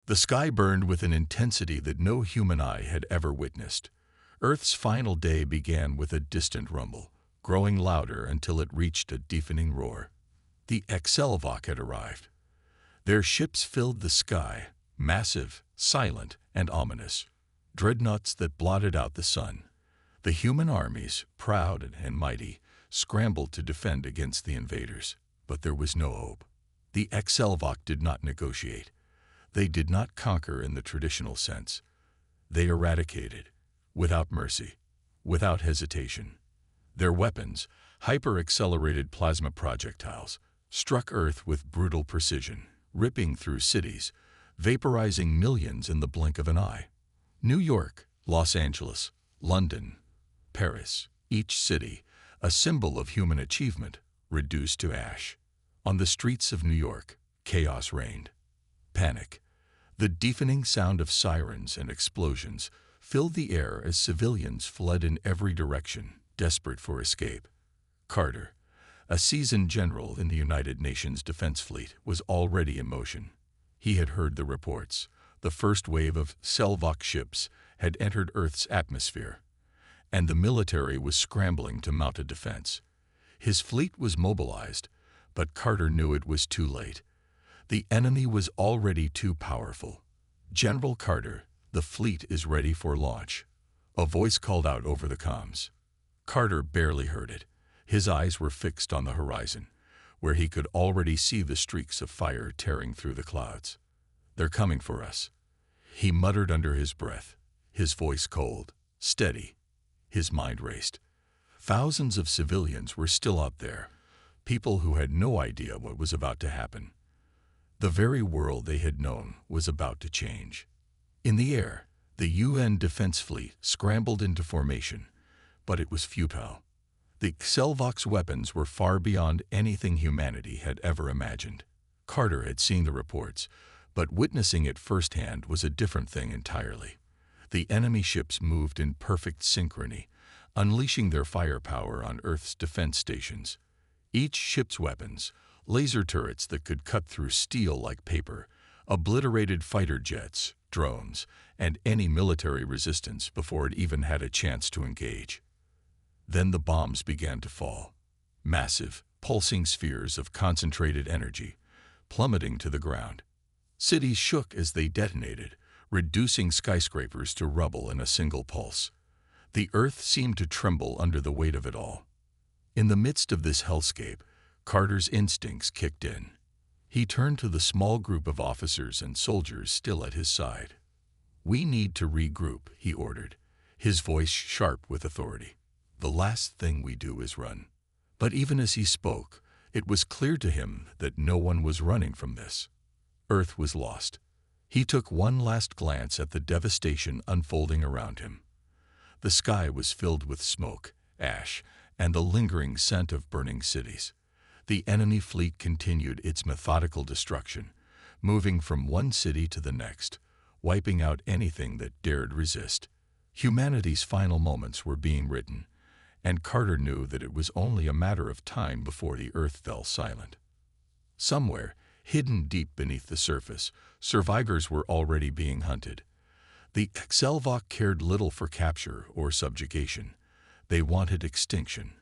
The sky burned with an intensity that no human eye had ever witnessed. Earth's final day began with a distant rumble, growing louder until it reached a deafening roar. The HFY had arrived. Their ships filled the sky, massive, silent, and ominous. Dreadnoughts that blotted out the sun. The human armies, proud and mighty, scrambled to defend against the invaders. But there was no hope. The HFY did not negotiate. They did not conquer in the traditional sense. They eradicated, without mercy, without hesitation. Their weapons, hyper-accelerated plasma projectiles, struck Earth with brutal precision, ripping through cities, vaporizing millions in the blink of an eye. New York, Los Angeles, London, Paris, each city, a symbol of human achievement, reduced to ash. On the streets of New York, chaos reigned. Panic. The deafening sound of sirens and explosions filled the air as civilians fled in every direction, desperate for escape. Carter, a seasoned general in the United Nations Defense Fleet, was already in motion. He had heard the reports. The first wave of Selvok ships had entered Earth's atmosphere, and the military was scrambling to mount a defense. His fleet was mobilized, but Carter knew it was too late. The enemy was already too powerful. "General Carter, the fleet is ready for launch," a voice called out over the comms. Carter barely heard it. His eyes were fixed on the horizon, where he could already see the streaks of fire tearing through the clouds. "They're coming for us," he muttered under his breath, his voice cold, steady. His mind raced. Thousands of civilians were still out there, people who had no idea what was about to happen. The very world they had known was about to change. In the air, the UN Defense Fleet scrambled into formation, but it was futile. The Selvok's weapons were far beyond anything humanity had ever imagined. Carter had seen the reports, but witnessing it firsthand was a different thing entirely. The enemy ships moved in perfect synchrony, unleashing their firepower on Earth's defense stations. Each ship's weapons, laser turrets that could cut through steel like paper, obliterated fighter jets, drones, and any military resistance before it even had a chance to engage. Then the bombs began to fall. Massive, pulsing spheres of concentrated energy, plummeting to the ground. Cities shook as they detonated, reducing skyscrapers to rubble in a single pulse. The Earth seemed to tremble under the weight of it all. In the midst of this hellscape, Carter's instincts kicked in. He turned to the small group of officers and soldiers still at his side. "We need to regroup," he ordered, his voice sharp with authority. "The last thing we do is run." But even as he spoke, it was clear to him that no one was running from this. Earth was lost. He took one last glance at the devastation unfolding around him. The sky was filled with smoke, ash, and the lingering scent of burning cities. The enemy fleet continued its methodical destruction, moving from one city to the next, wiping out anything that dared resist. Humanity's final moments were being written, and Carter knew that it was only a matter of time before the Earth fell silent. Somewhere, hidden deep beneath the surface, survivors were already being hunted. The Selvok cared little for capture or subjugation. They wanted extinction.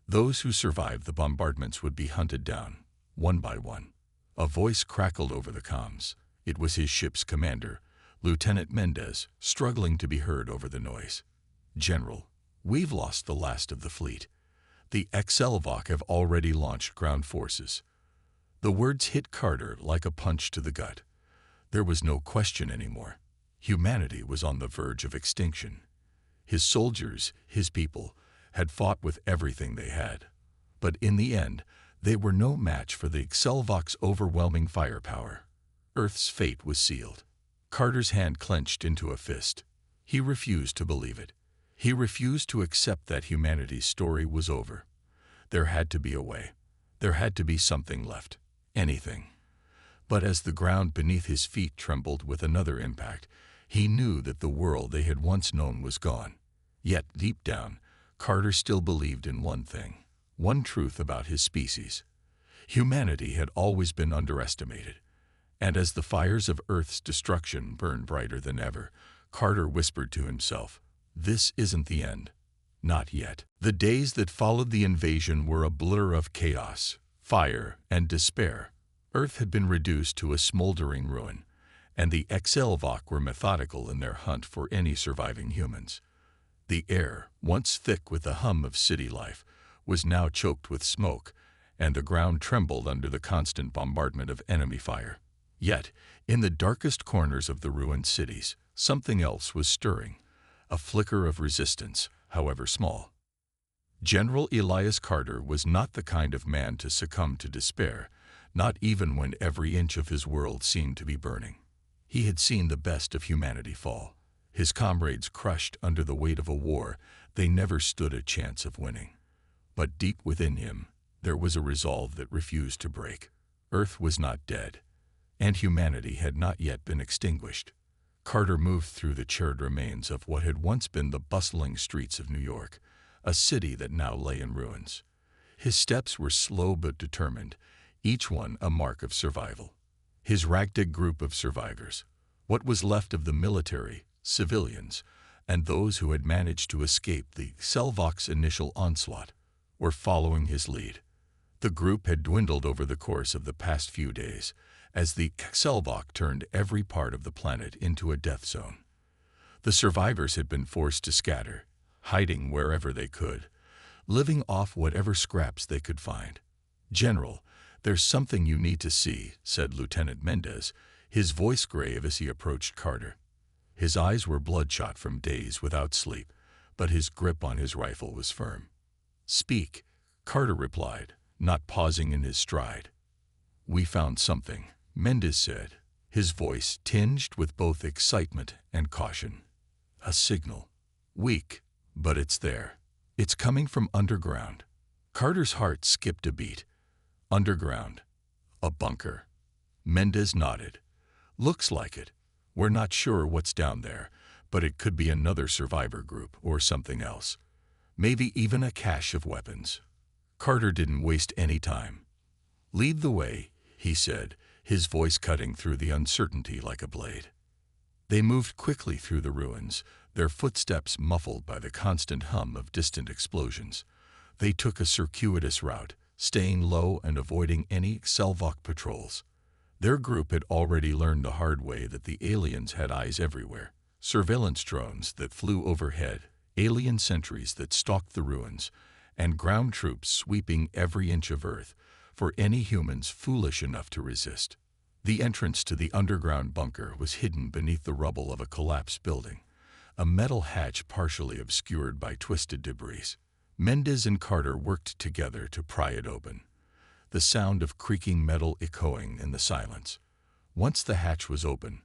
Those who survived the bombardments would be hunted down, one by one. A voice crackled over the comms. It was his ship's commander, Lieutenant Mendez, struggling to be heard over the noise. "General, we've lost the last of the fleet. The Selvok have already launched ground forces." The words hit Carter like a punch to the gut. There was no question anymore. Humanity was on the verge of extinction. His soldiers, his people, had fought with everything they had. But in the end, they were no match for the Selvok's overwhelming firepower. Earth's fate was sealed. Carter's hand clenched into a fist. He refused to believe it. He refused to accept that humanity's story was over. There had to be a way. There had to be something left. Anything. But as the ground beneath his feet trembled with another impact, he knew that the world they had once known was gone. Yet, deep down, Carter still believed in one thing, one truth about his species. Humanity had always been underestimated, And as the fires of Earth's destruction burned brighter than ever, Carter whispered to himself, "This isn't the end. Not yet." The days that followed the invasion were a blur of chaos, fire, and despair. Earth had been reduced to a smoldering ruin, and the HFY were methodical in their hunt for any surviving humans. The air, once thick with the hum of city life, was now choked with smoke, and the ground trembled under the constant bombardment of enemy fire. Yet, in the darkest corners of the ruined cities, something else was stirring, a flicker of resistance, however small. General Elias Carter was not the kind of man to succumb to despair, not even when every inch of his world seemed to be burning. He had seen the best of humanity fall. His comrades crushed under the weight of a war they never stood a chance of winning. But deep within him, there was a resolve that refused to break. Earth was not dead, and humanity had not yet been extinguished. Carter moved through the charred remains of what had once been the bustling streets of New York, a city that now lay in ruins. His steps were slow but determined, each one a mark of survival. His ragtag group of survivors, what was left of the military, civilians, and those who had managed to escape the HFY's initial onslaught, were following his lead. The group had dwindled over the course of the past few days, as the HFY turned every part of the planet into a death zone. The survivors had been forced to scatter, hiding wherever they could, living off whatever scraps they could find. "General, there's something you need to see," said Lieutenant Mendez, his voice grave as he approached Carter. His eyes were bloodshot from days without sleep, but his grip on his rifle was firm. "Speak," Carter replied, not pausing in his stride. "We found something," Mendez said, his voice tinged with both excitement and caution. "A signal. Weak, but it's there. It's coming from underground." Carter's heart skipped a beat. "Underground. A bunker." Mendez nodded. "Looks like it. We're not sure what's down there, but it could be another survivor group or something else. Maybe even a cache of weapons." Carter didn't waste any time. "Lead the way," he said, his voice cutting through the uncertainty like a blade. They moved quickly through the ruins, their footsteps muffled by the constant hum of distant explosions. They took a circuitous route, staying low and avoiding any HFY patrols. Their group had already learned the hard way that the aliens had eyes everywhere. Surveillance drones that flew overhead, alien sentries that stalked the ruins, and ground troops sweeping every inch of Earth for any humans foolish enough to resist. The entrance to the underground bunker was hidden beneath the rubble of a collapsed building, a metal hatch partially obscured by twisted debris. Mendez and Carter worked together to pry it open, the sound of creaking metal echoing in the silence. Once the hatch was open,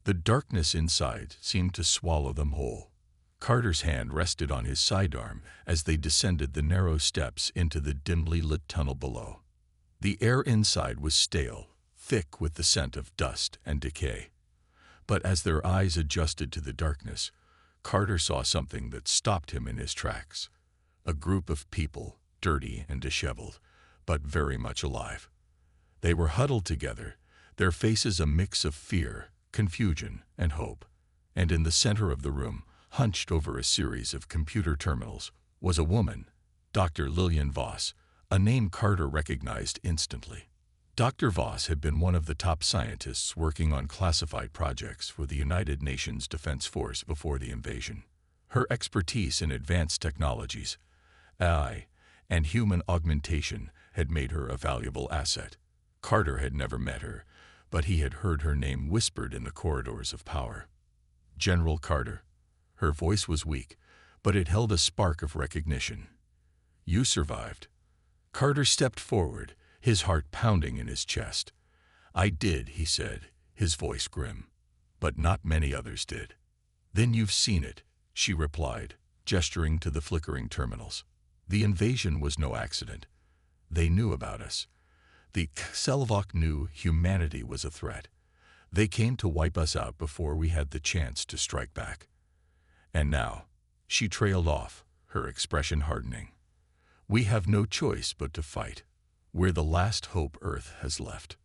the darkness inside seemed to swallow them whole. Carter's hand rested on his sidearm as they descended the narrow steps into the dimly lit tunnel below. The air inside was stale, thick with the scent of dust and decay. But as their eyes adjusted to the darkness, Carter saw something that stopped him in his tracks. A group of people, dirty and disheveled, but very much alive. They were huddled together, their faces a mix of fear, confusion, and hope. And in the center of the room, hunched over a series of computer terminals, was a woman, Dr. Lillian Voss, a name Carter recognized instantly. Dr. Voss had been one of the top scientists working on classified projects for the United Nations Defense Force before the invasion. Her expertise in advanced technologies, AI, and human augmentation had made her a valuable asset. Carter had never met her, but he had heard her name whispered in the corridors of power. "General Carter." Her voice was weak, but it held a spark of recognition. "You survived." Carter stepped forward, his heart pounding in his chest. "I did," he said, his voice grim. "But not many others did." "Then you've seen it," she replied, gesturing to the flickering terminals. "The invasion was no accident. They knew about us. The HFY knew humanity was a threat. They came to wipe us out before we had the chance to strike back. And now," she trailed off, her expression hardening, "we have no choice but to fight. We're the last hope Earth has left."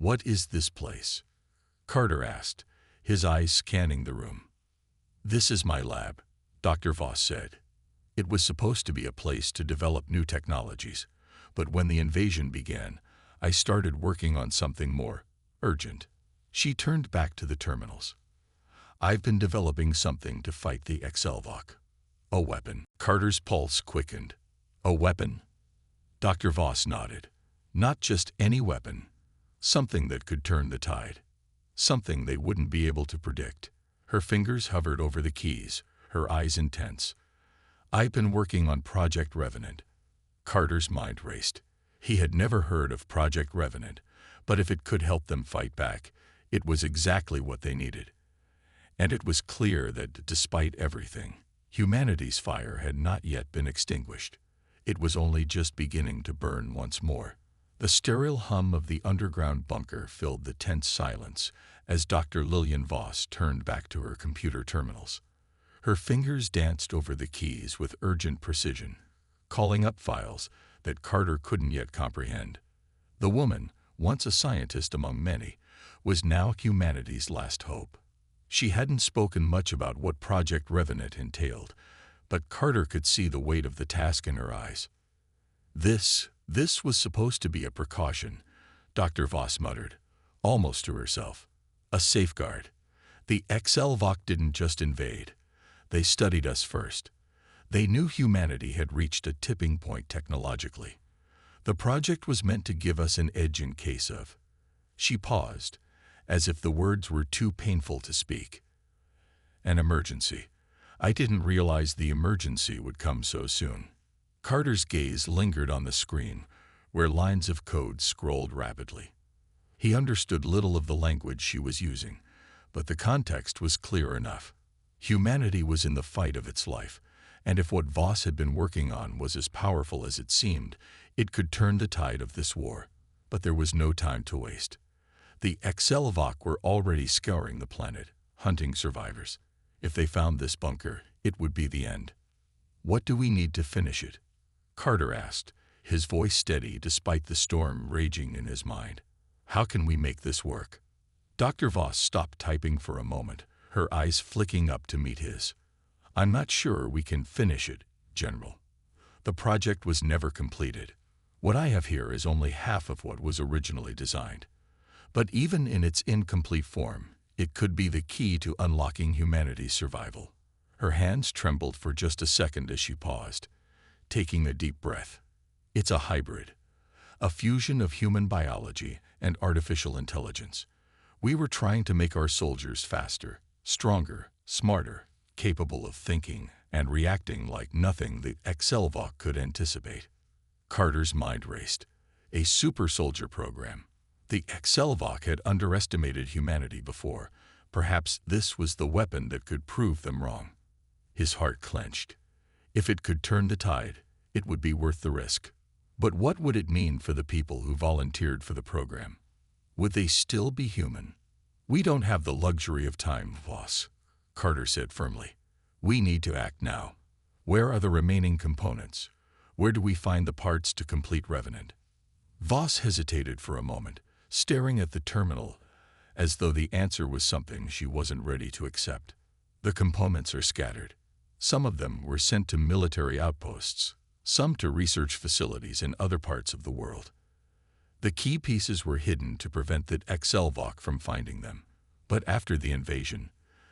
"What is this place?" Carter asked, his eyes scanning the room. "This is my lab," Dr. Voss said. "It was supposed to be a place to develop new technologies, but when the invasion began, I started working on something more urgent." She turned back to the terminals. "I've been developing something to fight the Excelvok." "A weapon?" Carter's pulse quickened. "A weapon?" Dr. Voss nodded. "Not just any weapon. Something that could turn the tide. Something they wouldn't be able to predict." Her fingers hovered over the keys, her eyes intense. "I've been working on Project Revenant." Carter's mind raced. He had never heard of Project Revenant, but if it could help them fight back, it was exactly what they needed. And it was clear that, despite everything, humanity's fire had not yet been extinguished. It was only just beginning to burn once more. The sterile hum of the underground bunker filled the tense silence as Dr. Lillian Voss turned back to her computer terminals. Her fingers danced over the keys with urgent precision, calling up files that Carter couldn't yet comprehend. The woman, once a scientist among many, was now humanity's last hope. She hadn't spoken much about what Project Revenant entailed, but Carter could see the weight of the task in her eyes. This was supposed to be a precaution," Dr. Voss muttered, almost to herself. "A safeguard. The Excelvok didn't just invade. They studied us first. They knew humanity had reached a tipping point technologically. The project was meant to give us an edge in case of—" She paused, as if the words were too painful to speak. "An emergency. I didn't realize the emergency would come so soon." Carter's gaze lingered on the screen, where lines of code scrolled rapidly. He understood little of the language she was using, but the context was clear enough. Humanity was in the fight of its life, and if what Voss had been working on was as powerful as it seemed, it could turn the tide of this war. But there was no time to waste. The Excelvok were already scouring the planet, hunting survivors. If they found this bunker, it would be the end. "What do we need to finish it?" Carter asked, his voice steady despite the storm raging in his mind. "How can we make this work?" Dr. Voss stopped typing for a moment, her eyes flicking up to meet his. "I'm not sure we can finish it, General. The project was never completed. What I have here is only half of what was originally designed. But even in its incomplete form, it could be the key to unlocking humanity's survival." Her hands trembled for just a second as she paused, taking a deep breath. "It's a hybrid, a fusion of human biology and artificial intelligence. We were trying to make our soldiers faster, stronger, smarter, capable of thinking and reacting like nothing the Excelvok could anticipate." Carter's mind raced. A super soldier program. The Excelvok had underestimated humanity before. Perhaps this was the weapon that could prove them wrong. His heart clenched. If it could turn the tide, it would be worth the risk. But what would it mean for the people who volunteered for the program? Would they still be human? "We don't have the luxury of time, Voss," Carter said firmly. "We need to act now. Where are the remaining components? Where do we find the parts to complete Revenant?" Voss hesitated for a moment, staring at the terminal, as though the answer was something she wasn't ready to accept. "The components are scattered. Some of them were sent to military outposts, some to research facilities in other parts of the world. The key pieces were hidden to prevent the Excelvok from finding them. But after the invasion,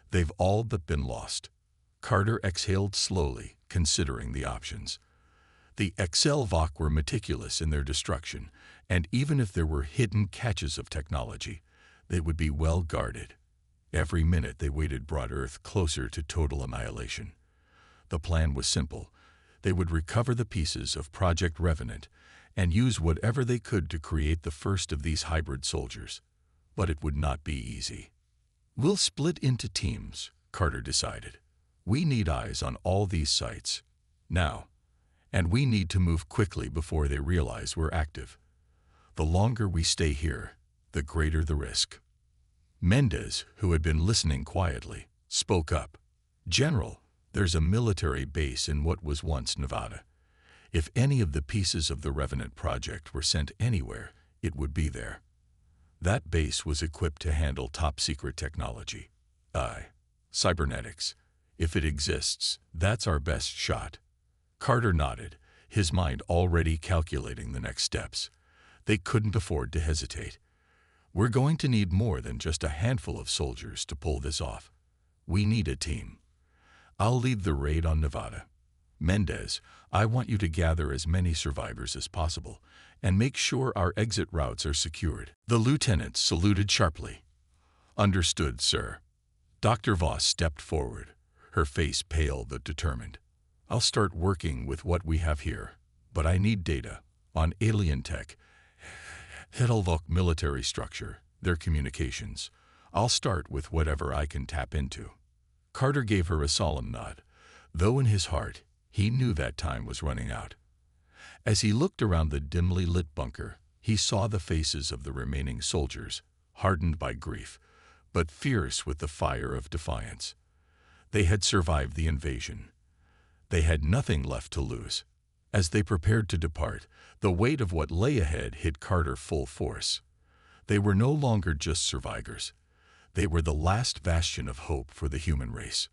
they've all but been lost." Carter exhaled slowly, considering the options. The Excelvok were meticulous in their destruction, and even if there were hidden catches of technology, they would be well guarded. Every minute they waited brought Earth closer to total annihilation. The plan was simple. They would recover the pieces of Project Revenant and use whatever they could to create the first of these hybrid soldiers. But it would not be easy. "We'll split into teams," Carter decided. "We need eyes on all these sites now, and we need to move quickly before they realize we're active. The longer we stay here, the greater the risk." Mendez, who had been listening quietly, spoke up. "General, there's a military base in what was once Nevada. If any of the pieces of the Revenant project were sent anywhere, it would be there." That base was equipped to handle top-secret technology. Cybernetics. If it exists, that's our best shot. Carter nodded, his mind already calculating the next steps. They couldn't afford to hesitate. We're going to need more than just a handful of soldiers to pull this off. We need a team. I'll lead the raid on Nevada. Mendez, I want you to gather as many survivors as possible and make sure our exit routes are secured. The lieutenant saluted sharply. Understood, sir. Dr. Voss stepped forward, her face pale but determined. I'll start working with what we have here, but I need data on alien tech, HFY military structure, their communications. I'll start with whatever I can tap into. Carter gave her a solemn nod, though in his heart he knew that time was running out. As he looked around the dimly lit bunker, he saw the faces of the remaining soldiers, hardened by grief, but fierce with the fire of defiance. They had survived the invasion. They had nothing left to lose. As they prepared to depart, the weight of what lay ahead hit Carter full force. They were no longer just survivors. They were the last bastion of hope for the human race.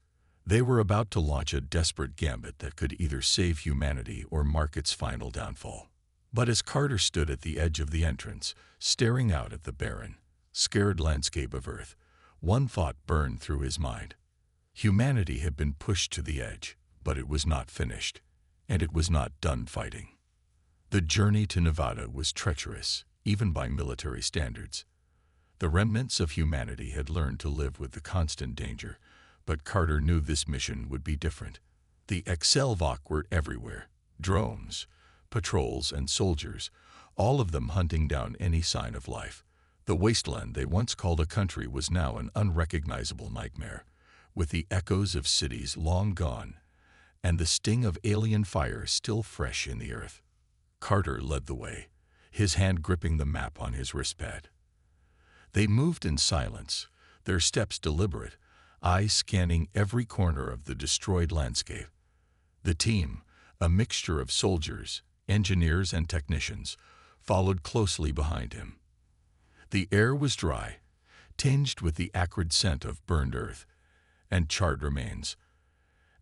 They were about to launch a desperate gambit that could either save humanity or mark its final downfall. But as Carter stood at the edge of the entrance, staring out at the barren, scared landscape of Earth, one thought burned through his mind. Humanity had been pushed to the edge, but it was not finished, and it was not done fighting. The journey to Nevada was treacherous, even by military standards. The remnants of humanity had learned to live with the constant danger, but Carter knew this mission would be different. The HFY were everywhere, drones, patrols, and soldiers, all of them hunting down any sign of life. The wasteland they once called a country was now an unrecognizable nightmare, with the echoes of cities long gone and the sting of alien fire still fresh in the earth. Carter led the way, his hand gripping the map on his wristpad. They moved in silence, their steps deliberate, eyes scanning every corner of the destroyed landscape. The team, a mixture of soldiers, engineers, and technicians, followed closely behind him. The air was dry, tinged with the acrid scent of burned earth and charred remains.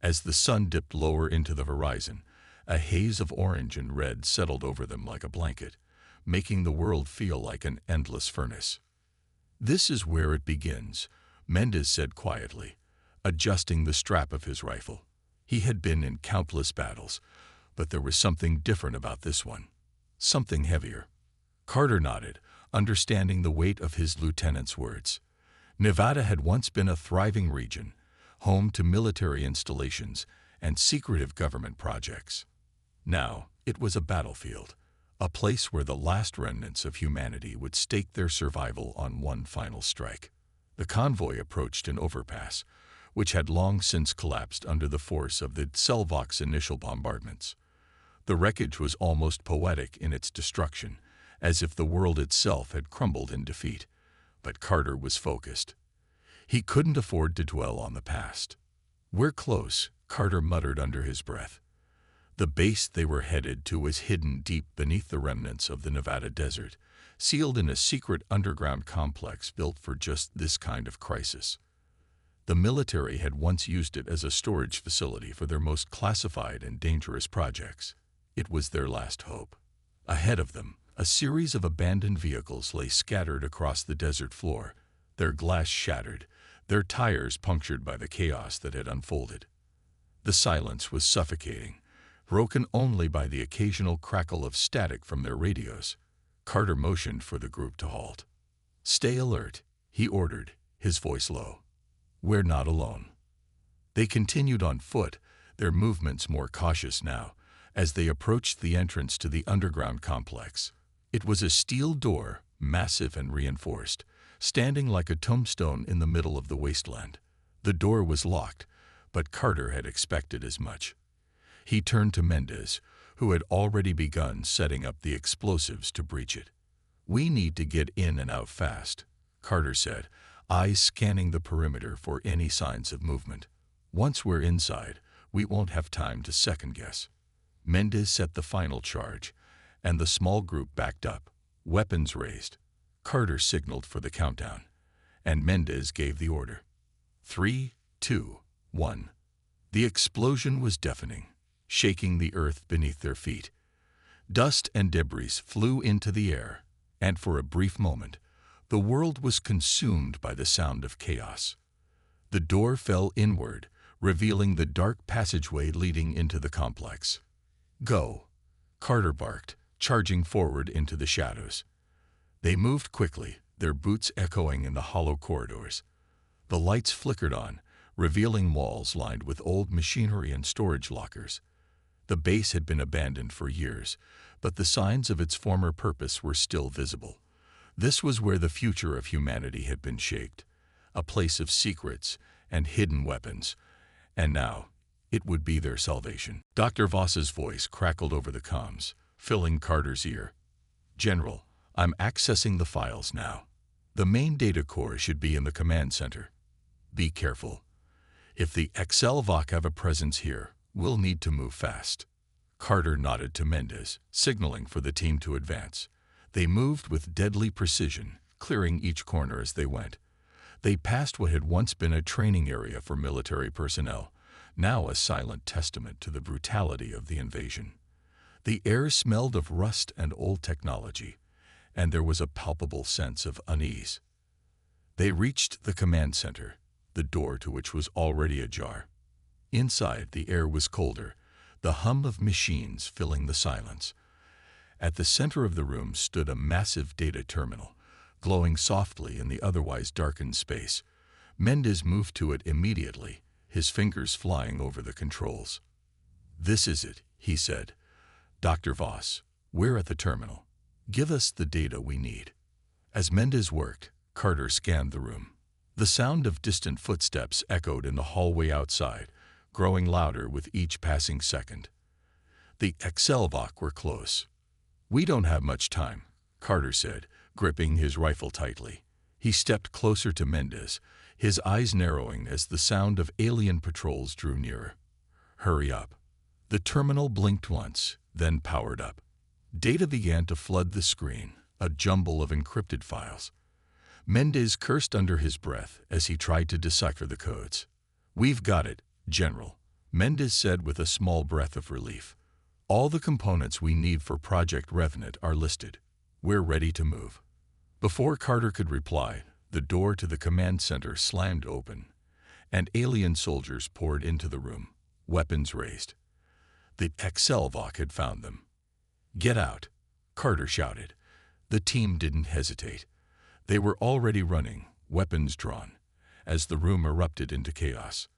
As the sun dipped lower into the horizon, a haze of orange and red settled over them like a blanket, making the world feel like an endless furnace. "This is where it begins," Mendez said quietly, adjusting the strap of his rifle. He had been in countless battles, but there was something different about this one, something heavier. Carter nodded, understanding the weight of his lieutenant's words. Nevada had once been a thriving region, home to military installations and secretive government projects. Now, it was a battlefield, a place where the last remnants of humanity would stake their survival on one final strike. The convoy approached an overpass, which had long since collapsed under the force of the HFY's initial bombardments. The wreckage was almost poetic in its destruction, as if the world itself had crumbled in defeat. But Carter was focused. He couldn't afford to dwell on the past. "We're close," Carter muttered under his breath. The base they were headed to was hidden deep beneath the remnants of the Nevada desert, sealed in a secret underground complex built for just this kind of crisis. The military had once used it as a storage facility for their most classified and dangerous projects. It was their last hope. Ahead of them, a series of abandoned vehicles lay scattered across the desert floor, their glass shattered, their tires punctured by the chaos that had unfolded. The silence was suffocating, broken only by the occasional crackle of static from their radios. Carter motioned for the group to halt. "Stay alert," he ordered, his voice low. "We're not alone." They continued on foot, their movements more cautious now, as they approached the entrance to the underground complex. It was a steel door, massive and reinforced, standing like a tombstone in the middle of the wasteland. The door was locked, but Carter had expected as much. He turned to Mendez, who had already begun setting up the explosives to breach it. "We need to get in and out fast," Carter said, eyes scanning the perimeter for any signs of movement. "Once we're inside, we won't have time to second-guess." Mendez set the final charge, and the small group backed up, weapons raised. Carter signaled for the countdown, and Mendez gave the order. 3, 2, 1. The explosion was deafening, shaking the earth beneath their feet. Dust and debris flew into the air, and for a brief moment, the world was consumed by the sound of chaos. The door fell inward, revealing the dark passageway leading into the complex. "Go," Carter barked, charging forward into the shadows. They moved quickly, their boots echoing in the hollow corridors. The lights flickered on, revealing walls lined with old machinery and storage lockers. The base had been abandoned for years, but the signs of its former purpose were still visible. This was where the future of humanity had been shaped, a place of secrets and hidden weapons, and now it would be their salvation. Dr. Voss's voice crackled over the comms, filling Carter's ear. "General, I'm accessing the files now. The main data core should be in the command center. Be careful. If the HFY have a presence here, we'll need to move fast." Carter nodded to Mendez, signaling for the team to advance. They moved with deadly precision, clearing each corner as they went. They passed what had once been a training area for military personnel, now a silent testament to the brutality of the invasion. The air smelled of rust and old technology, and there was a palpable sense of unease. They reached the command center, the door to which was already ajar. Inside, the air was colder, the hum of machines filling the silence. At the center of the room stood a massive data terminal, glowing softly in the otherwise darkened space. Mendez moved to it immediately, his fingers flying over the controls. "This is it," he said. "Dr. Voss, we're at the terminal. Give us the data we need." As Mendez worked, Carter scanned the room. The sound of distant footsteps echoed in the hallway outside, growing louder with each passing second. The HFY were close. "We don't have much time," Carter said, gripping his rifle tightly. He stepped closer to Mendez, his eyes narrowing as the sound of alien patrols drew nearer. "Hurry up." The terminal blinked once, then powered up. Data began to flood the screen, a jumble of encrypted files. Mendez cursed under his breath as he tried to decipher the codes. "We've got it, General," Mendez said with a small breath of relief. "All the components we need for Project Revenant are listed. We're ready to move." Before Carter could reply, the door to the command center slammed open, and alien soldiers poured into the room, weapons raised. The HFY had found them. "Get out," Carter shouted. The team didn't hesitate. They were already running, weapons drawn, as the room erupted into chaos.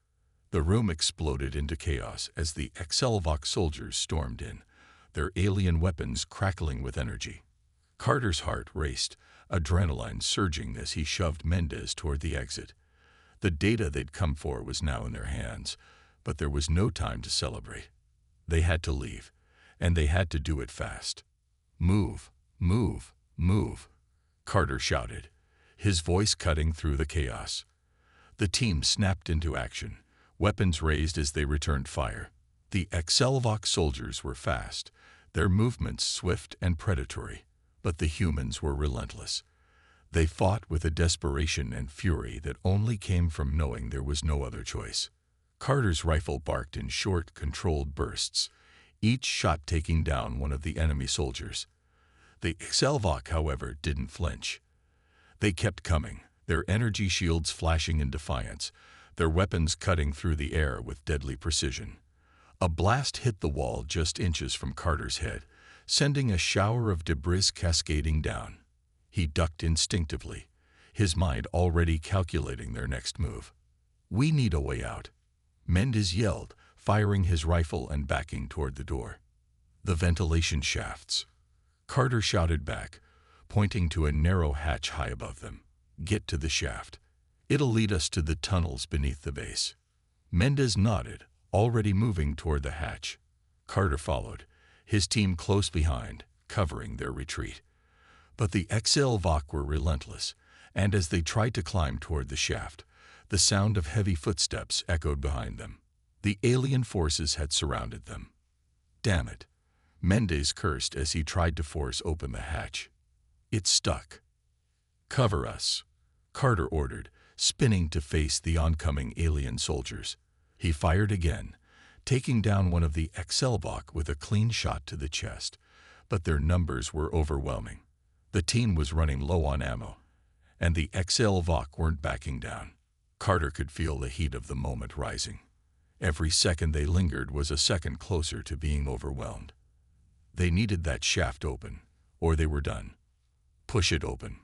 The room exploded into chaos as the HFY soldiers stormed in, their alien weapons crackling with energy. Carter's heart raced, adrenaline surging as he shoved Mendez toward the exit. The data they'd come for was now in their hands, but there was no time to celebrate. They had to leave, and they had to do it fast. "Move, move, move," Carter shouted, his voice cutting through the chaos. The team snapped into action, weapons raised as they returned fire. The HFY soldiers were fast, their movements swift and predatory, but the humans were relentless. They fought with a desperation and fury that only came from knowing there was no other choice. Carter's rifle barked in short, controlled bursts, each shot taking down one of the enemy soldiers. The HFY, however, didn't flinch. They kept coming, their energy shields flashing in defiance, their weapons cutting through the air with deadly precision. A blast hit the wall just inches from Carter's head, sending a shower of debris cascading down. He ducked instinctively, his mind already calculating their next move. "We need a way out," Mendez yelled, firing his rifle and backing toward the door. "The ventilation shafts," Carter shouted back, pointing to a narrow hatch high above them. "Get to the shaft. It'll lead us to the tunnels beneath the base." Mendez nodded, already moving toward the hatch. Carter followed, his team close behind, covering their retreat. But the HFY were relentless, and as they tried to climb toward the shaft, the sound of heavy footsteps echoed behind them. The alien forces had surrounded them. "Damn it," Mendez cursed as he tried to force open the hatch. It stuck. "Cover us," Carter ordered, spinning to face the oncoming alien soldiers. He fired again, taking down one of the HFY with a clean shot to the chest, but their numbers were overwhelming. The team was running low on ammo, and the HFY weren't backing down. Carter could feel the heat of the moment rising. Every second they lingered was a second closer to being overwhelmed. They needed that shaft open, or they were done. "Push it open,"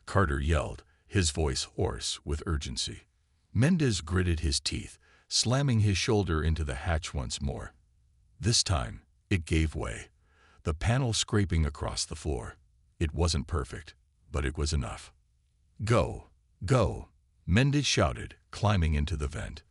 Carter yelled, his voice hoarse with urgency. Mendez gritted his teeth, slamming his shoulder into the hatch once more. This time, it gave way, the panel scraping across the floor. It wasn't perfect, but it was enough. "Go! Go!" Mendez shouted, climbing into the vent.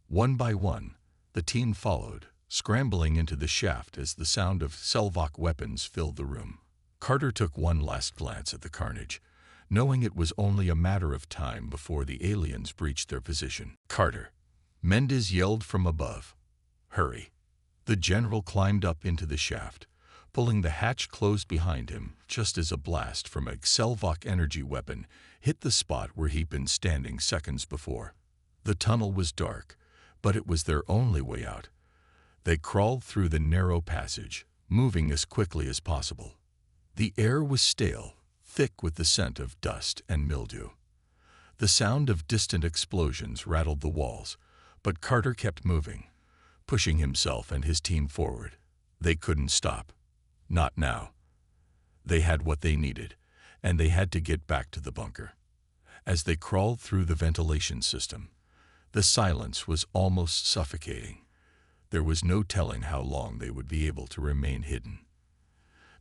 One by one, the team followed, scrambling into the shaft as the sound of Selvok weapons filled the room. Carter took one last glance at the carnage, knowing it was only a matter of time before the aliens breached their position. "Carter!" Mendez yelled from above. "Hurry!" The general climbed up into the shaft, pulling the hatch closed behind him just as a blast from a Selvok energy weapon hit the spot where he'd been standing seconds before. The tunnel was dark, but it was their only way out. They crawled through the narrow passage, moving as quickly as possible. The air was stale, thick with the scent of dust and mildew. The sound of distant explosions rattled the walls, but Carter kept moving, pushing himself and his team forward. They couldn't stop. Not now. They had what they needed, and they had to get back to the bunker. As they crawled through the ventilation system, the silence was almost suffocating. There was no telling how long they would be able to remain hidden.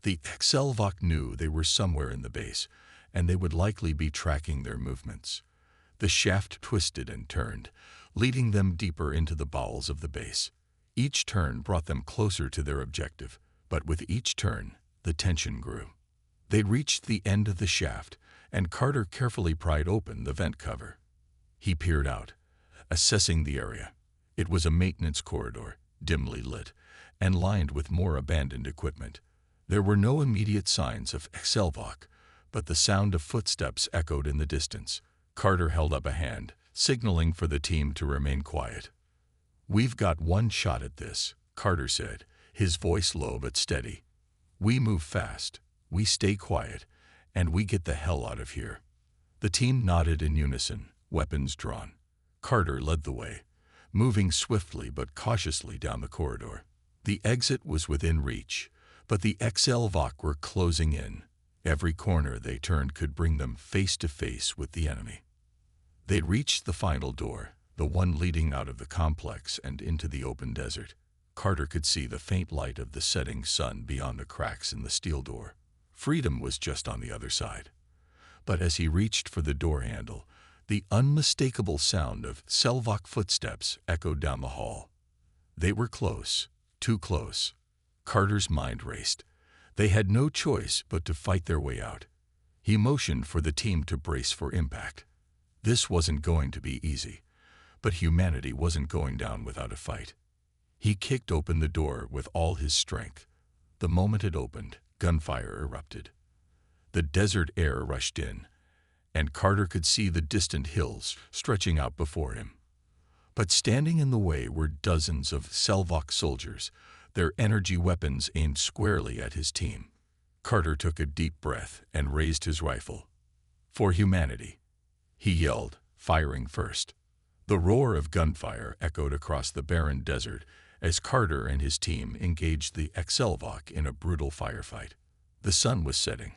The Selvok knew they were somewhere in the base, and they would likely be tracking their movements. The shaft twisted and turned, leading them deeper into the bowels of the base. Each turn brought them closer to their objective, but with each turn, the tension grew. They reached the end of the shaft, and Carter carefully pried open the vent cover. He peered out, assessing the area. It was a maintenance corridor, dimly lit, and lined with more abandoned equipment. There were no immediate signs of Selvok, but the sound of footsteps echoed in the distance. Carter held up a hand, signaling for the team to remain quiet. "We've got one shot at this," Carter said, his voice low but steady. "We move fast, we stay quiet, and we get the hell out of here." The team nodded in unison, weapons drawn. Carter led the way, moving swiftly but cautiously down the corridor. The exit was within reach, but the Selvok were closing in. Every corner they turned could bring them face to face with the enemy. They'd reached the final door, the one leading out of the complex and into the open desert. Carter could see the faint light of the setting sun beyond the cracks in the steel door. Freedom was just on the other side. But as he reached for the door handle, the unmistakable sound of Selvok footsteps echoed down the hall. They were close, too close. Carter's mind raced. They had no choice but to fight their way out. He motioned for the team to brace for impact. This wasn't going to be easy, but humanity wasn't going down without a fight. He kicked open the door with all his strength. The moment it opened, gunfire erupted. The desert air rushed in, and Carter could see the distant hills stretching out before him. But standing in the way were dozens of Selvok soldiers, their energy weapons aimed squarely at his team. Carter took a deep breath and raised his rifle. "For humanity," he yelled, firing first. The roar of gunfire echoed across the barren desert as Carter and his team engaged the Selvok in a brutal firefight. The sun was setting,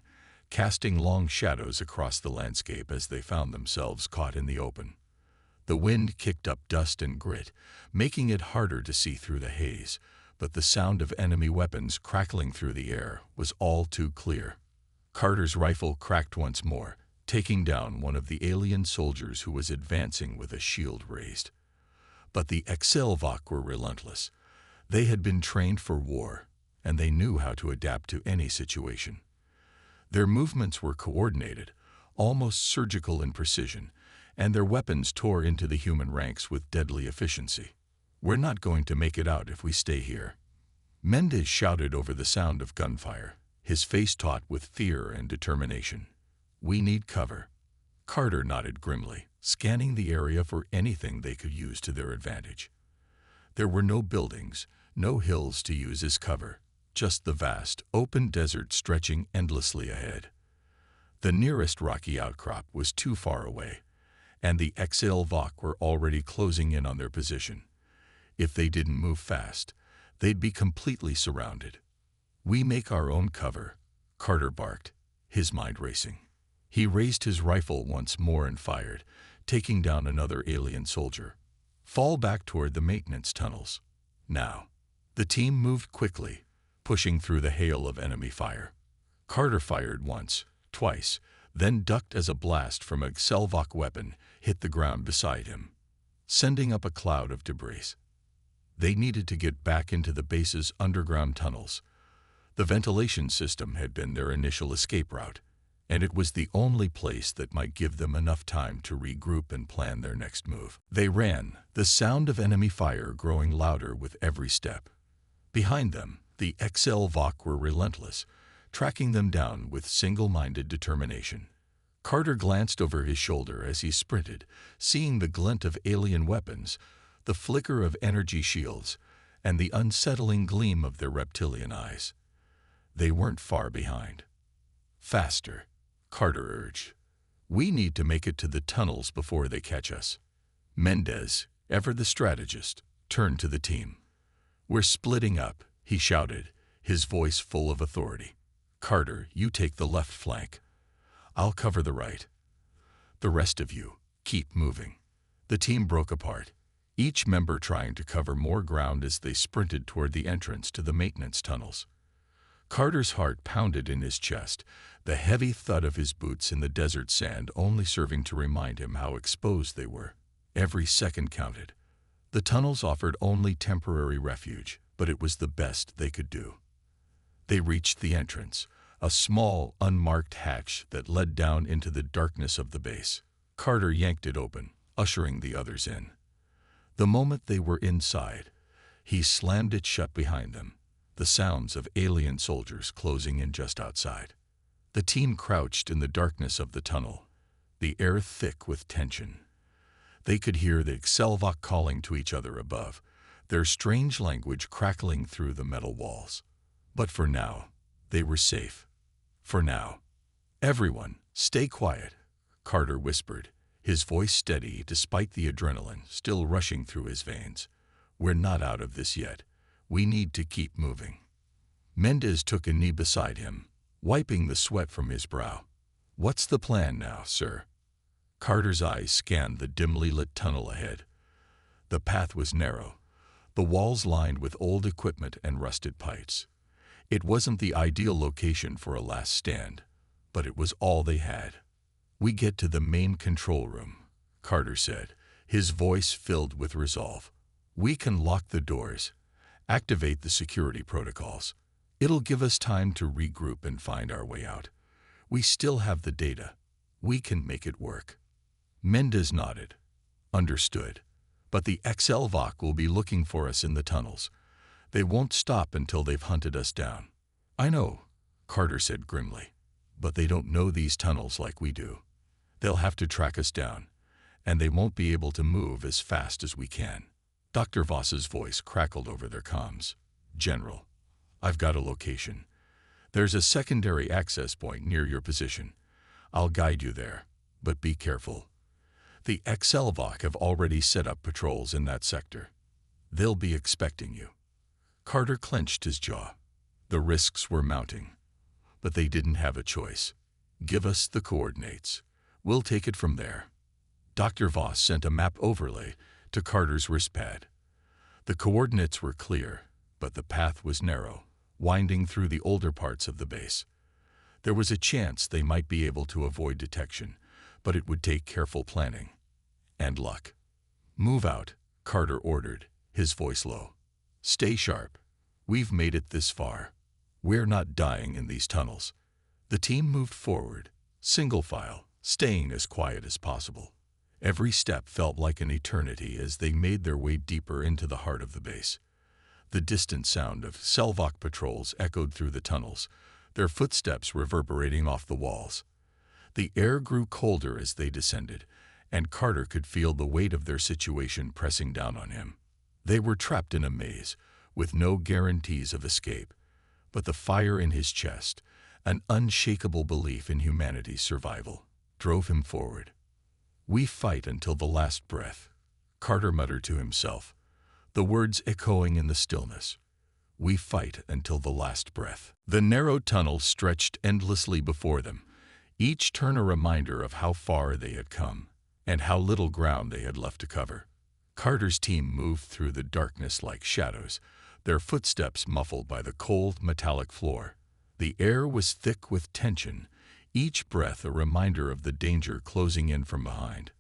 casting long shadows across the landscape as they found themselves caught in the open. The wind kicked up dust and grit, making it harder to see through the haze, but the sound of enemy weapons crackling through the air was all too clear. Carter's rifle cracked once more, taking down one of the alien soldiers who was advancing with a shield raised. But the Selvok were relentless. They had been trained for war, and they knew how to adapt to any situation. Their movements were coordinated, almost surgical in precision, and their weapons tore into the human ranks with deadly efficiency. "We're not going to make it out if we stay here," Mendez shouted over the sound of gunfire, his face taut with fear and determination. We need cover. Carter nodded grimly, scanning the area for anything they could use to their advantage. There were no buildings, no hills to use as cover, just the vast, open desert stretching endlessly ahead. The nearest rocky outcrop was too far away, and the HFY were already closing in on their position. If they didn't move fast, they'd be completely surrounded. We make our own cover, Carter barked, his mind racing. He raised his rifle once more and fired, taking down another alien soldier. Fall back toward the maintenance tunnels. Now. The team moved quickly, pushing through the hail of enemy fire. Carter fired once, twice, then ducked as a blast from a HFY weapon hit the ground beside him, sending up a cloud of debris. They needed to get back into the base's underground tunnels. The ventilation system had been their initial escape route, and it was the only place that might give them enough time to regroup and plan their next move. They ran, the sound of enemy fire growing louder with every step. Behind them, the HFY were relentless, tracking them down with single-minded determination. Carter glanced over his shoulder as he sprinted, seeing the glint of alien weapons, the flicker of energy shields, and the unsettling gleam of their reptilian eyes. They weren't far behind. Faster, Carter urged. We need to make it to the tunnels before they catch us. Mendez, ever the strategist, turned to the team. We're splitting up, he shouted, his voice full of authority. Carter, you take the left flank. I'll cover the right. The rest of you, keep moving. The team broke apart, each member trying to cover more ground as they sprinted toward the entrance to the maintenance tunnels. Carter's heart pounded in his chest, the heavy thud of his boots in the desert sand only serving to remind him how exposed they were. Every second counted. The tunnels offered only temporary refuge, but it was the best they could do. They reached the entrance, a small, unmarked hatch that led down into the darkness of the base. Carter yanked it open, ushering the others in. The moment they were inside, he slammed it shut behind them, the sounds of alien soldiers closing in just outside. The team crouched in the darkness of the tunnel, the air thick with tension. They could hear the HFY calling to each other above, their strange language crackling through the metal walls. But for now, they were safe. For now. Everyone, stay quiet, Carter whispered, his voice steady despite the adrenaline still rushing through his veins. We're not out of this yet. We need to keep moving. Mendez took a knee beside him, wiping the sweat from his brow. What's the plan now, sir? Carter's eyes scanned the dimly lit tunnel ahead. The path was narrow, the walls lined with old equipment and rusted pipes. It wasn't the ideal location for a last stand, but it was all they had. We get to the main control room, Carter said, his voice filled with resolve. We can lock the doors, activate the security protocols. It'll give us time to regroup and find our way out. We still have the data. We can make it work. Mendez nodded. Understood. But the HFY will be looking for us in the tunnels. They won't stop until they've hunted us down. I know, Carter said grimly, but they don't know these tunnels like we do. They'll have to track us down, and they won't be able to move as fast as we can. Dr. Voss's voice crackled over their comms. General, I've got a location. There's a secondary access point near your position. I'll guide you there, but be careful. The HFY have already set up patrols in that sector. They'll be expecting you. Carter clenched his jaw. The risks were mounting, but they didn't have a choice. Give us the coordinates. We'll take it from there. Dr. Voss sent a map overlay to Carter's wristpad. The coordinates were clear, but the path was narrow, winding through the older parts of the base. There was a chance they might be able to avoid detection, but it would take careful planning. And luck. Move out, Carter ordered, his voice low. Stay sharp. We've made it this far. We're not dying in these tunnels. The team moved forward, single file, staying as quiet as possible. Every step felt like an eternity as they made their way deeper into the heart of the base. The distant sound of HFY patrols echoed through the tunnels, their footsteps reverberating off the walls. The air grew colder as they descended, and Carter could feel the weight of their situation pressing down on him. They were trapped in a maze, with no guarantees of escape, but the fire in his chest, an unshakable belief in humanity's survival, drove him forward. "We fight until the last breath," Carter muttered to himself, the words echoing in the stillness. "We fight until the last breath." The narrow tunnel stretched endlessly before them, each turn a reminder of how far they had come and how little ground they had left to cover. Carter's team moved through the darkness like shadows, their footsteps muffled by the cold, metallic floor. The air was thick with tension, each breath a reminder of the danger closing in from behind.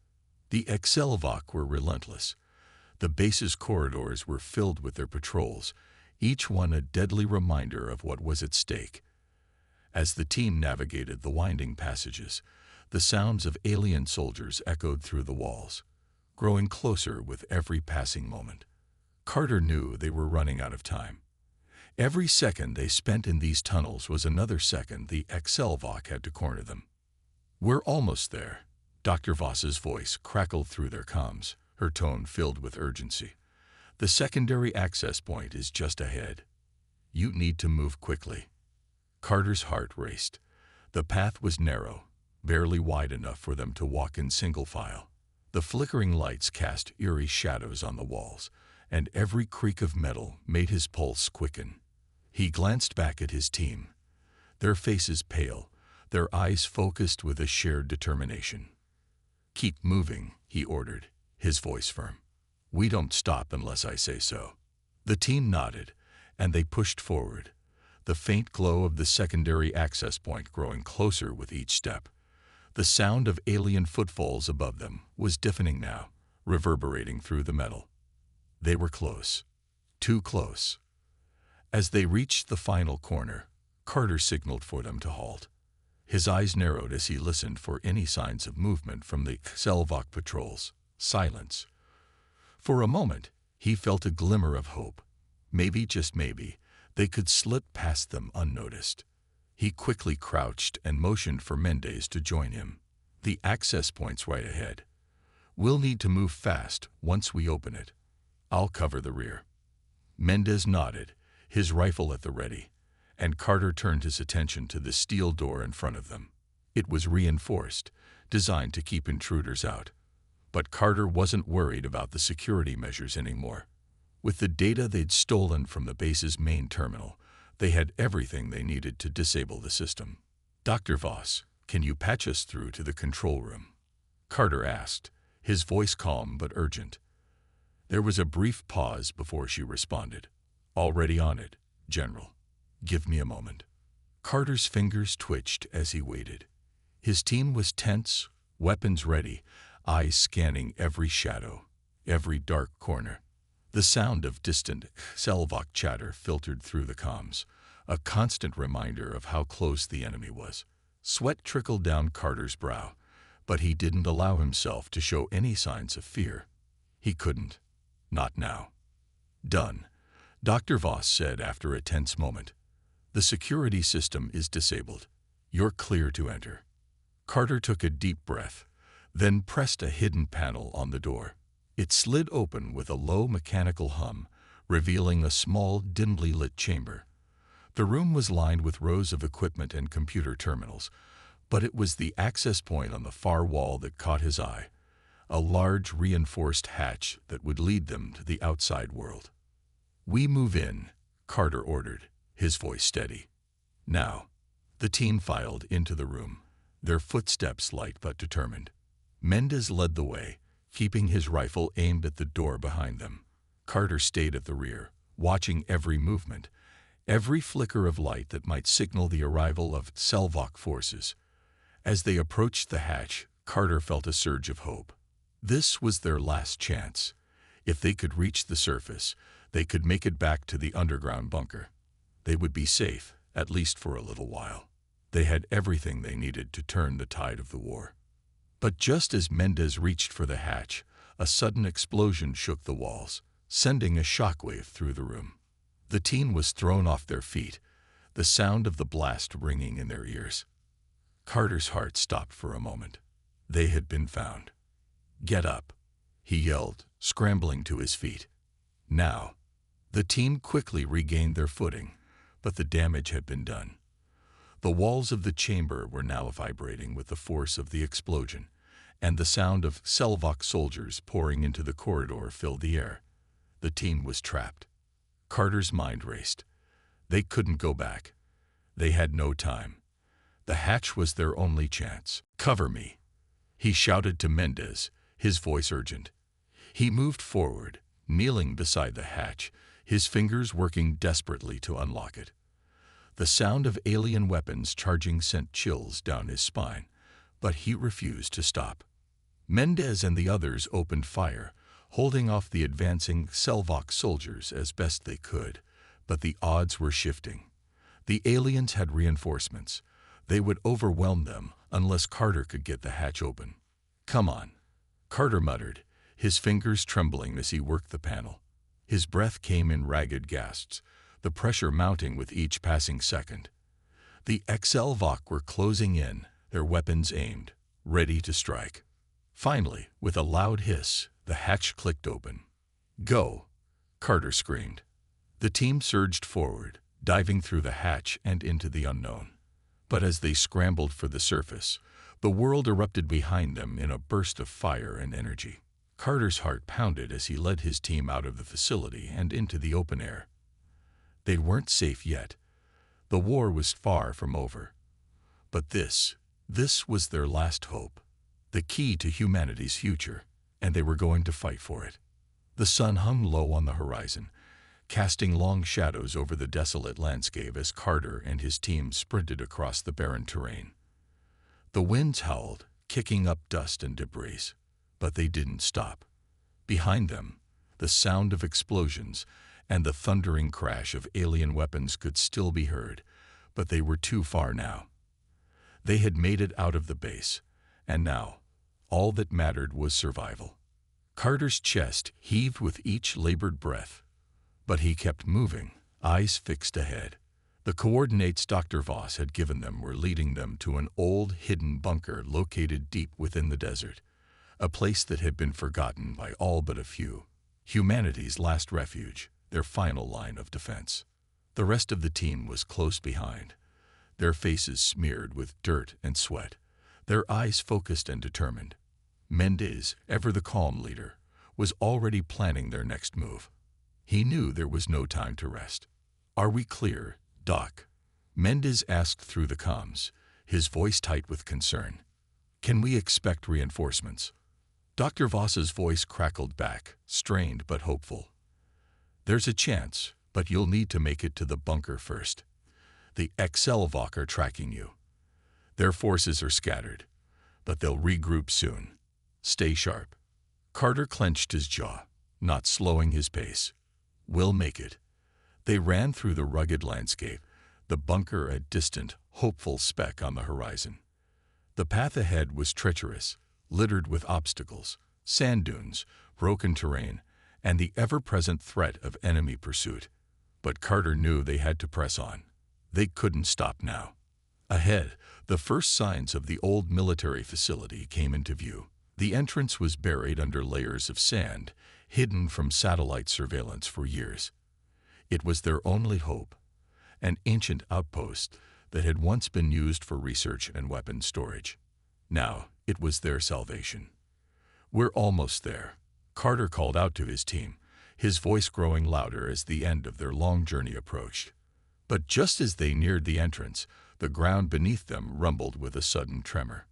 The HFY were relentless. The base's corridors were filled with their patrols, each one a deadly reminder of what was at stake. As the team navigated the winding passages, the sounds of alien soldiers echoed through the walls, growing closer with every passing moment. Carter knew they were running out of time. Every second they spent in these tunnels was another second the HFY had to corner them. "We're almost there." Dr. Voss's voice crackled through their comms, her tone filled with urgency. "The secondary access point is just ahead. You need to move quickly." Carter's heart raced. The path was narrow, barely wide enough for them to walk in single file. The flickering lights cast eerie shadows on the walls, and every creak of metal made his pulse quicken. He glanced back at his team, their faces pale, their eyes focused with a shared determination. "Keep moving," he ordered, his voice firm. "We don't stop unless I say so." The team nodded, and they pushed forward, the faint glow of the secondary access point growing closer with each step. The sound of alien footfalls above them was deafening now, reverberating through the metal. They were close. Too close. As they reached the final corner, Carter signaled for them to halt. His eyes narrowed as he listened for any signs of movement from the HFY patrols. Silence. For a moment, he felt a glimmer of hope. Maybe, just maybe, they could slip past them unnoticed. He quickly crouched and motioned for Mendez to join him. "The access point's right ahead. We'll need to move fast once we open it. I'll cover the rear." Mendez nodded, his rifle at the ready, and Carter turned his attention to the steel door in front of them. It was reinforced, designed to keep intruders out. But Carter wasn't worried about the security measures anymore. With the data they'd stolen from the base's main terminal, they had everything they needed to disable the system. "Dr. Voss, can you patch us through to the control room?" Carter asked, his voice calm but urgent. There was a brief pause before she responded. "Already on it, General. Give me a moment." Carter's fingers twitched as he waited. His team was tense, weapons ready, eyes scanning every shadow, every dark corner. The sound of distant HFY chatter filtered through the comms, a constant reminder of how close the enemy was. Sweat trickled down Carter's brow, but he didn't allow himself to show any signs of fear. He couldn't. Not now. "Done," Dr. Voss said after a tense moment. "The security system is disabled. You're clear to enter." Carter took a deep breath, then pressed a hidden panel on the door. It slid open with a low mechanical hum, revealing a small, dimly lit chamber. The room was lined with rows of equipment and computer terminals, but it was the access point on the far wall that caught his eye, a large, reinforced hatch that would lead them to the outside world. "We move in," Carter ordered, his voice steady. "Now." The team filed into the room, their footsteps light but determined. Mendez led the way, keeping his rifle aimed at the door behind them. Carter stayed at the rear, watching every movement, every flicker of light that might signal the arrival of HFY forces. As they approached the hatch, Carter felt a surge of hope. This was their last chance. If they could reach the surface, they could make it back to the underground bunker. They would be safe, at least for a little while. They had everything they needed to turn the tide of the war. But just as Mendez reached for the hatch, a sudden explosion shook the walls, sending a shockwave through the room. The team was thrown off their feet, the sound of the blast ringing in their ears. Carter's heart stopped for a moment. They had been found. "Get up," he yelled, scrambling to his feet. Now, the team quickly regained their footing, but the damage had been done. The walls of the chamber were now vibrating with the force of the explosion, and the sound of Selvok soldiers pouring into the corridor filled the air. The team was trapped. Carter's mind raced. They couldn't go back. They had no time. The hatch was their only chance. "Cover me," he shouted to Mendez, his voice urgent. He moved forward, kneeling beside the hatch, his fingers working desperately to unlock it. The sound of alien weapons charging sent chills down his spine, but he refused to stop. Mendez and the others opened fire, holding off the advancing Selvok soldiers as best they could, but the odds were shifting. The aliens had reinforcements. They would overwhelm them unless Carter could get the hatch open. "Come on," Carter muttered, his fingers trembling as he worked the panel. His breath came in ragged gasps, the pressure mounting with each passing second. The Selvok were closing in, their weapons aimed, ready to strike. Finally, with a loud hiss, the hatch clicked open. "Go!" Carter screamed. The team surged forward, diving through the hatch and into the unknown. But as they scrambled for the surface, the world erupted behind them in a burst of fire and energy. Carter's heart pounded as he led his team out of the facility and into the open air. They weren't safe yet. The war was far from over. But this was their last hope, the key to humanity's future, and they were going to fight for it. The sun hung low on the horizon, casting long shadows over the desolate landscape as Carter and his team sprinted across the barren terrain. The winds howled, kicking up dust and debris, but they didn't stop. Behind them, the sound of explosions and the thundering crash of alien weapons could still be heard, but they were too far now. They had made it out of the base, and now, all that mattered was survival. Carter's chest heaved with each labored breath, but he kept moving, eyes fixed ahead. The coordinates Dr. Voss had given them were leading them to an old, hidden bunker located deep within the desert, a place that had been forgotten by all but a few. Humanity's last refuge, their final line of defense. The rest of the team was close behind, their faces smeared with dirt and sweat, their eyes focused and determined. Mendez, ever the calm leader, was already planning their next move. He knew there was no time to rest. "Are we clear, Doc?" Mendez asked through the comms, his voice tight with concern. "Can we expect reinforcements?" Dr. Voss's voice crackled back, strained but hopeful. "There's a chance, but you'll need to make it to the bunker first. The Selvok are tracking you. Their forces are scattered, but they'll regroup soon. Stay sharp." Carter clenched his jaw, not slowing his pace. "We'll make it." They ran through the rugged landscape, the bunker a distant, hopeful speck on the horizon. The path ahead was treacherous, littered with obstacles, sand dunes, broken terrain, and the ever-present threat of enemy pursuit. But Carter knew they had to press on. They couldn't stop now. Ahead, the first signs of the old military facility came into view. The entrance was buried under layers of sand, hidden from satellite surveillance for years. It was their only hope, an ancient outpost that had once been used for research and weapons storage. Now it was their salvation. "We're almost there," Carter called out to his team, his voice growing louder as the end of their long journey approached. But just as they neared the entrance, the ground beneath them rumbled with a sudden tremor.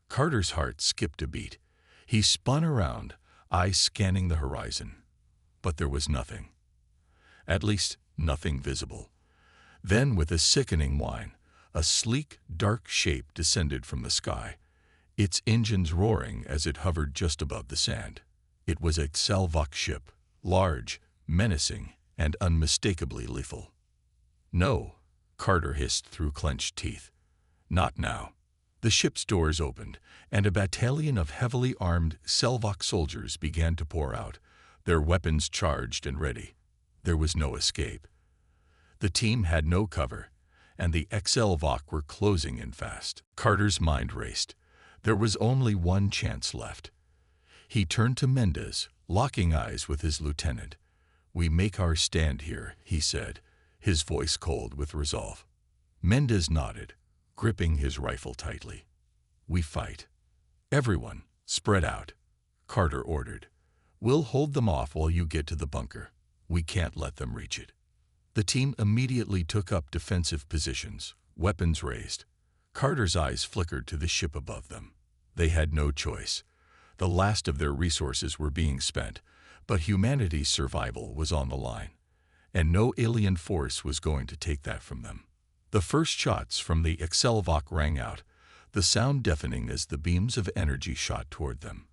Carter's heart skipped a beat. He spun around, eyes scanning the horizon. But there was nothing. At least, nothing visible. Then, with a sickening whine, a sleek, dark shape descended from the sky, its engines roaring as it hovered just above the sand. It was a Selvok ship, large, menacing, and unmistakably lethal. "No," Carter hissed through clenched teeth. "Not now." The ship's doors opened, and a battalion of heavily armed Selvok soldiers began to pour out, their weapons charged and ready. There was no escape. The team had no cover, and the HFY were closing in fast. Carter's mind raced. There was only one chance left. He turned to Mendez, locking eyes with his lieutenant. "We make our stand here," he said, his voice cold with resolve. Mendez nodded, gripping his rifle tightly. "We fight. Everyone, spread out," Carter ordered. "We'll hold them off while you get to the bunker. We can't let them reach it." The team immediately took up defensive positions, weapons raised. Carter's eyes flickered to the ship above them. They had no choice. The last of their resources were being spent, but humanity's survival was on the line, and no alien force was going to take that from them. The first shots from the HFY rang out, the sound deafening as the beams of energy shot toward them.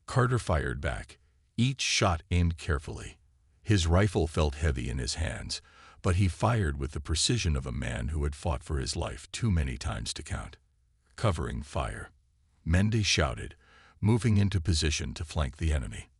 Carter fired back, each shot aimed carefully. His rifle felt heavy in his hands, but he fired with the precision of a man who had fought for his life too many times to count. Covering fire, Mendez shouted, moving into position to flank the enemy.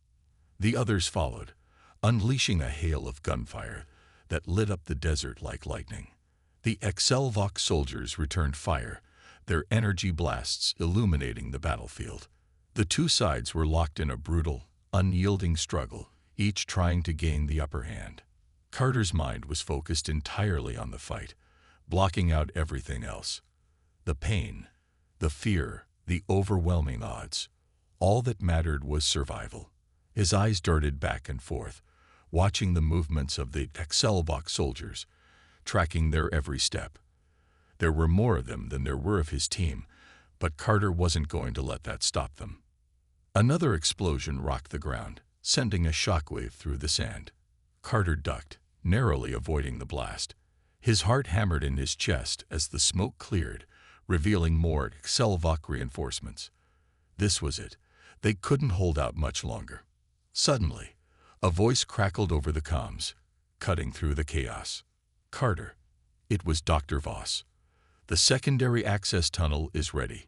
The others followed, unleashing a hail of gunfire that lit up the desert like lightning. The HFY soldiers returned fire, their energy blasts illuminating the battlefield. The two sides were locked in a brutal, unyielding struggle, each trying to gain the upper hand. Carter's mind was focused entirely on the fight, blocking out everything else. The pain, the fear, the overwhelming odds. All that mattered was survival. His eyes darted back and forth, watching the movements of the HFY soldiers, tracking their every step. There were more of them than there were of his team, but Carter wasn't going to let that stop them. Another explosion rocked the ground, sending a shockwave through the sand. Carter ducked, narrowly avoiding the blast. His heart hammered in his chest as the smoke cleared, revealing more HFY reinforcements. This was it. They couldn't hold out much longer. Suddenly, a voice crackled over the comms, cutting through the chaos. "Carter." It was Dr. Voss. "The secondary access tunnel is ready.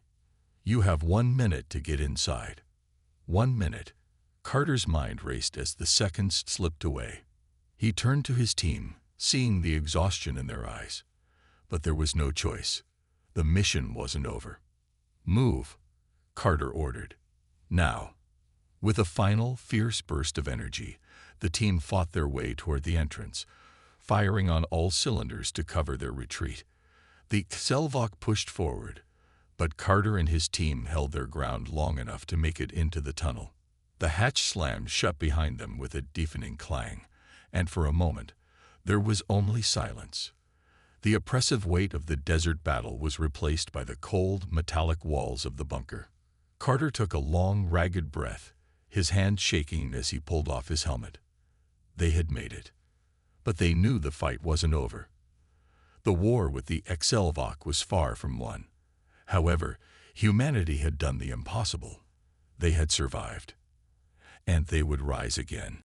You have 1 minute to get inside." 1 minute. Carter's mind raced as the seconds slipped away. He turned to his team, seeing the exhaustion in their eyes. But there was no choice. The mission wasn't over. "Move," Carter ordered. "Now." With a final, fierce burst of energy, the team fought their way toward the entrance, firing on all cylinders to cover their retreat. The HFY pushed forward, but Carter and his team held their ground long enough to make it into the tunnel. The hatch slammed shut behind them with a deafening clang, and for a moment, there was only silence. The oppressive weight of the desert battle was replaced by the cold, metallic walls of the bunker. Carter took a long, ragged breath, his hand shaking as he pulled off his helmet. They had made it. But they knew the fight wasn't over. The war with the HFY was far from won. However, humanity had done the impossible. They had survived. And they would rise again.